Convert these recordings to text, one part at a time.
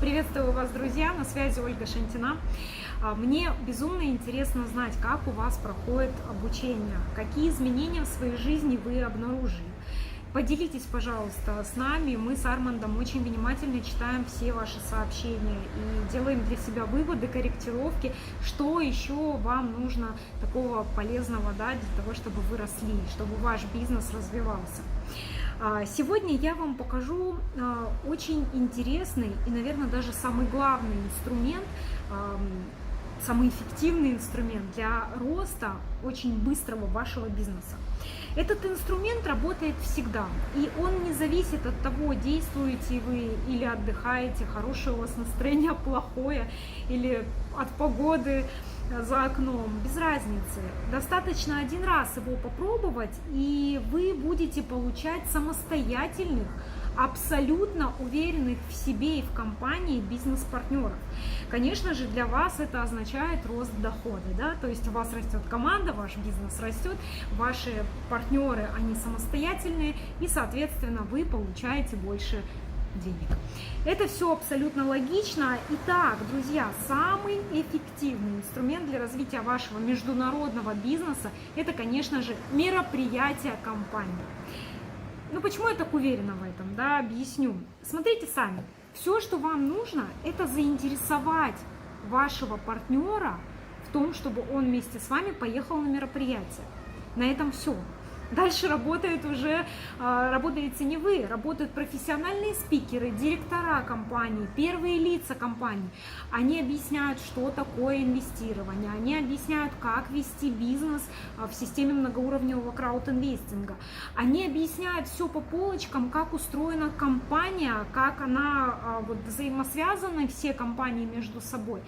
Приветствую вас, друзья! На связи Ольга Шантина. Мне безумно интересно знать, как у вас проходит обучение, какие изменения в своей жизни вы обнаружили. Поделитесь, пожалуйста, с нами. Мы с Армандом очень внимательно читаем все ваши сообщения и делаем для себя выводы, корректировки, что еще вам нужно такого полезного, да, для того, чтобы вы росли, чтобы ваш бизнес развивался. Сегодня я вам покажу очень интересный и, наверное, даже самый главный инструмент, самый эффективный инструмент для роста очень быстрого вашего бизнеса. Этот инструмент работает всегда, и он не зависит от того, действуете вы или отдыхаете, хорошее у вас настроение, плохое, или от погоды за окном, без разницы. Достаточно один раз его попробовать, и вы будете получать самостоятельных, абсолютно уверенных в себе и в компании бизнес-партнеров. Конечно же, для вас это означает рост дохода, да? То есть у вас растет команда, ваш бизнес растет, ваши партнеры, они самостоятельные, и, соответственно, вы получаете больше денег. Это все абсолютно логично. Итак, друзья, самый эффективный инструмент для развития вашего международного бизнеса – это, конечно же, мероприятия компании. Ну, почему я так уверена в этом, да, объясню. Смотрите сами, все, что вам нужно, это заинтересовать вашего партнера в том, чтобы он вместе с вами поехал на мероприятие. На этом все. Дальше работаете не вы, работают профессиональные спикеры, директора компании, первые лица компании. Они объясняют, что такое инвестирование, они объясняют, как вести бизнес в системе многоуровневого краудинвестинга. Они объясняют все по полочкам, как устроена компания, как она взаимосвязаны, все компании между собой.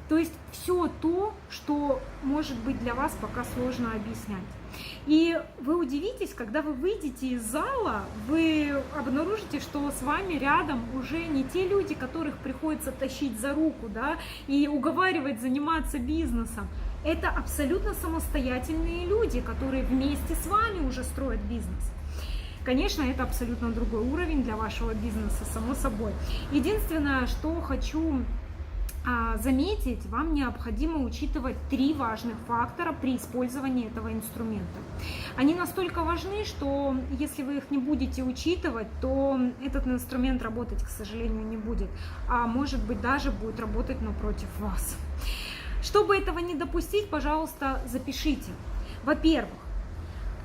То есть все то, что может быть для вас пока сложно объяснять. И вы удивитесь, когда вы выйдете из зала, вы обнаружите, что с вами рядом уже не те люди, которых приходится тащить за руку, да, и уговаривать заниматься бизнесом. Это абсолютно самостоятельные люди, которые вместе с вами уже строят бизнес. Конечно, это абсолютно другой уровень для вашего бизнеса, само собой. Единственное, что хочу заметить, вам необходимо учитывать 3 важных фактора при использовании этого инструмента. Они настолько важны, что если вы их не будете учитывать, то этот инструмент работать, к сожалению, не будет, а может быть даже будет работать, но против вас. Чтобы этого не допустить, пожалуйста, запишите. Во-первых,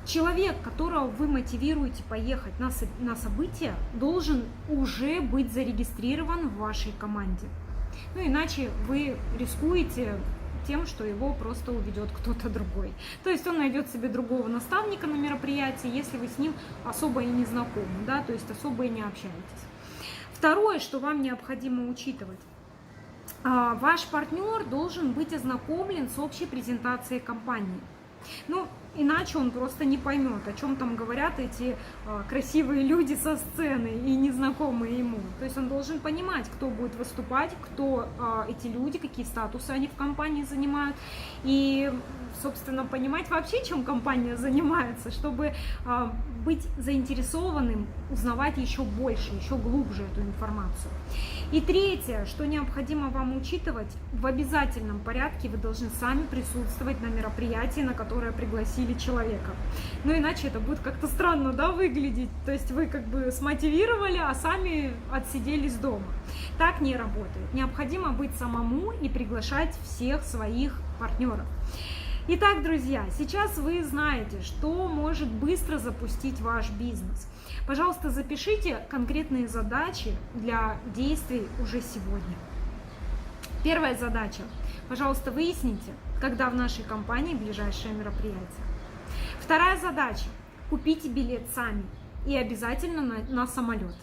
человек, которого вы мотивируете поехать на событие, должен уже быть зарегистрирован в вашей команде. Ну, иначе вы рискуете тем, что его просто уведет кто-то другой. То есть он найдет себе другого наставника на мероприятии, если вы с ним особо и не знакомы, да, то есть особо и не общаетесь. Второе, что вам необходимо учитывать. Ваш партнер должен быть ознакомлен с общей презентацией компании. Ну, иначе он просто не поймет, о чем там говорят эти красивые люди со сцены и незнакомые ему. То есть он должен понимать, кто будет выступать, кто эти люди, какие статусы они в компании занимают. И, собственно, понимать вообще, чем компания занимается, чтобы быть заинтересованным, узнавать еще больше, еще глубже эту информацию. И третье, что необходимо вам учитывать, в обязательном порядке вы должны сами присутствовать на мероприятии, на которое пригласили человека. Ну, иначе это будет как-то странно, да, выглядеть. То есть вы как бы смотивировали, а сами отсиделись дома. Так не работает. Необходимо быть самому и приглашать всех своих партнеров. Итак, друзья, сейчас вы знаете, что может быстро запустить ваш бизнес. Пожалуйста, запишите конкретные задачи для действий уже сегодня. Первая задача. Пожалуйста, выясните, когда в нашей компании ближайшее мероприятие. Вторая задача. Купите билет сами и обязательно на самолет.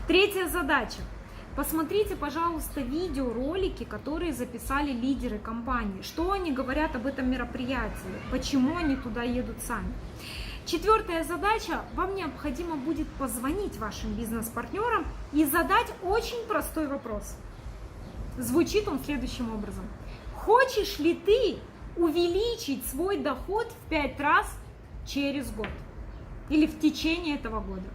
Третья задача. Посмотрите, пожалуйста, видеоролики, которые записали лидеры компании. Что они говорят об этом мероприятии, почему они туда едут сами. Четвертая задача. Вам необходимо будет позвонить вашим бизнес-партнерам и задать очень простой вопрос. Звучит он следующим образом. Хочешь ли ты увеличить свой доход в 5 раз через год или в течение этого года?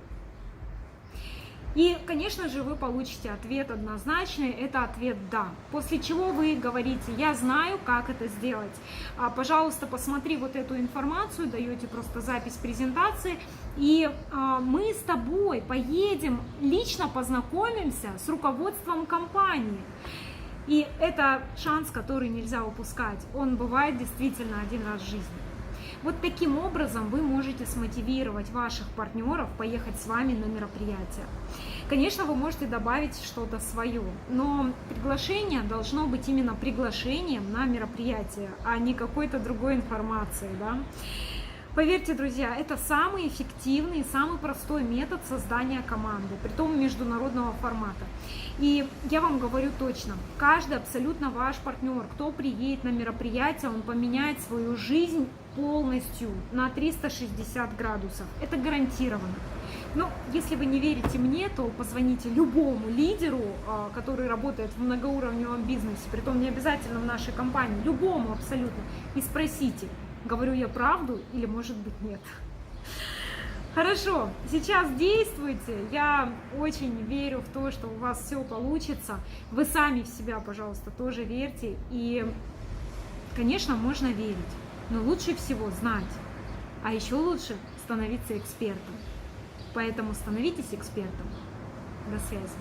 И, конечно же, вы получите ответ однозначный, это ответ «да». После чего вы говорите: я знаю, как это сделать. Пожалуйста, посмотри вот эту информацию, даете просто запись презентации, и мы с тобой поедем, лично познакомимся с руководством компании. И это шанс, который нельзя упускать. Он бывает действительно один раз в жизни. Вот таким образом вы можете смотивировать ваших партнеров поехать с вами на мероприятие. Конечно, вы можете добавить что-то свое, но приглашение должно быть именно приглашением на мероприятие, а не какой-то другой информацией, да? Поверьте, друзья, это самый эффективный, самый простой метод создания команды, притом международного формата. И я вам говорю точно, каждый абсолютно ваш партнер, кто приедет на мероприятие, он поменяет свою жизнь полностью на 360 градусов. Это гарантированно. Но если вы не верите мне, то позвоните любому лидеру, который работает в многоуровневом бизнесе, притом не обязательно в нашей компании, любому абсолютно, и спросите, говорю я правду или, может быть, нет. Хорошо, сейчас действуйте. Я очень верю в то, что у вас все получится. Вы сами в себя, пожалуйста, тоже верьте. И, конечно, можно верить, но лучше всего знать. А еще лучше становиться экспертом. Поэтому становитесь экспертом. До связи.